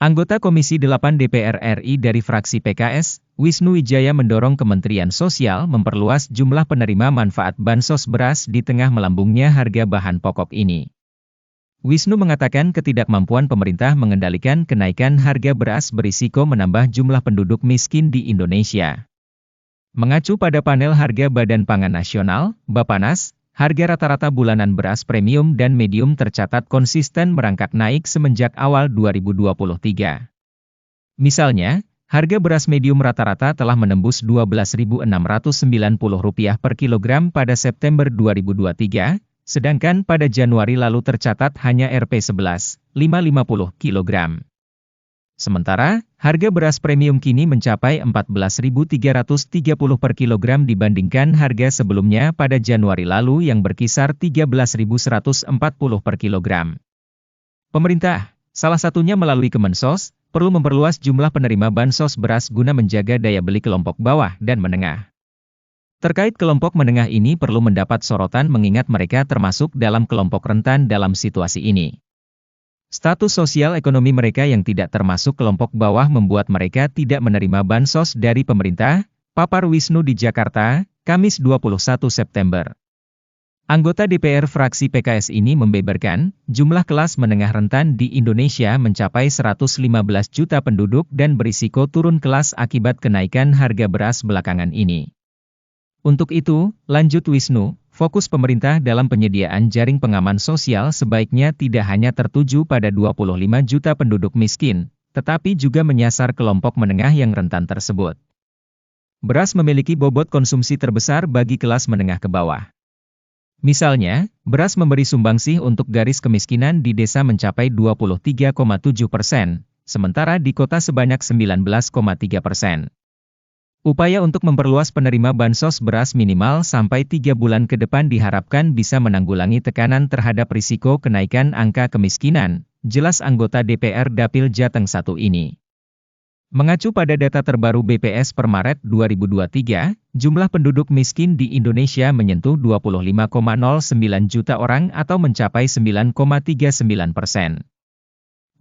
Anggota Komisi 8 DPR RI dari fraksi PKS, Wisnu Wijaya mendorong Kementerian Sosial memperluas jumlah penerima manfaat bansos beras di tengah melambungnya harga bahan pokok ini. Wisnu mengatakan ketidakmampuan pemerintah mengendalikan kenaikan harga beras berisiko menambah jumlah penduduk miskin di Indonesia. Mengacu pada panel harga Badan Pangan Nasional, Bappenas, harga rata-rata bulanan beras premium dan medium tercatat konsisten merangkak naik semenjak awal 2023. Misalnya, harga beras medium rata-rata telah menembus Rp12.690 per kilogram pada September 2023, sedangkan pada Januari lalu tercatat hanya Rp11.550 kilogram. Sementara, harga beras premium kini mencapai Rp14.330 per kilogram dibandingkan harga sebelumnya pada Januari lalu yang berkisar Rp13.140 per kilogram. Pemerintah, salah satunya melalui Kemensos, perlu memperluas jumlah penerima bansos beras guna menjaga daya beli kelompok bawah dan menengah. Terkait kelompok menengah ini perlu mendapat sorotan mengingat mereka termasuk dalam kelompok rentan dalam situasi ini. Status sosial ekonomi mereka yang tidak termasuk kelompok bawah membuat mereka tidak menerima bansos dari pemerintah, papar Wisnu di Jakarta, Kamis 21 September. Anggota DPR fraksi PKS ini membeberkan, jumlah kelas menengah rentan di Indonesia mencapai 115 juta penduduk dan berisiko turun kelas akibat kenaikan harga beras belakangan ini. Untuk itu, lanjut Wisnu, fokus pemerintah dalam penyediaan jaring pengaman sosial sebaiknya tidak hanya tertuju pada 25 juta penduduk miskin, tetapi juga menyasar kelompok menengah yang rentan tersebut. Beras memiliki bobot konsumsi terbesar bagi kelas menengah ke bawah. Misalnya, beras memberi sumbangsih untuk garis kemiskinan di desa mencapai 23,7%, sementara di kota sebanyak 19,3%. Upaya untuk memperluas penerima bansos beras minimal sampai 3 bulan ke depan diharapkan bisa menanggulangi tekanan terhadap risiko kenaikan angka kemiskinan, jelas anggota DPR Dapil Jateng 1 ini. Mengacu pada data terbaru BPS per Maret 2023, jumlah penduduk miskin di Indonesia menyentuh 25,09 juta orang atau mencapai 9,39%.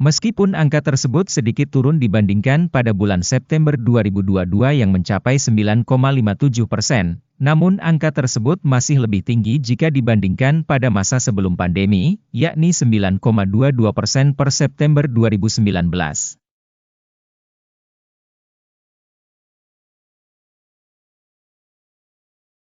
Meskipun angka tersebut sedikit turun dibandingkan pada bulan September 2022 yang mencapai 9,57%, namun angka tersebut masih lebih tinggi jika dibandingkan pada masa sebelum pandemi, yakni 9,22% per September 2019.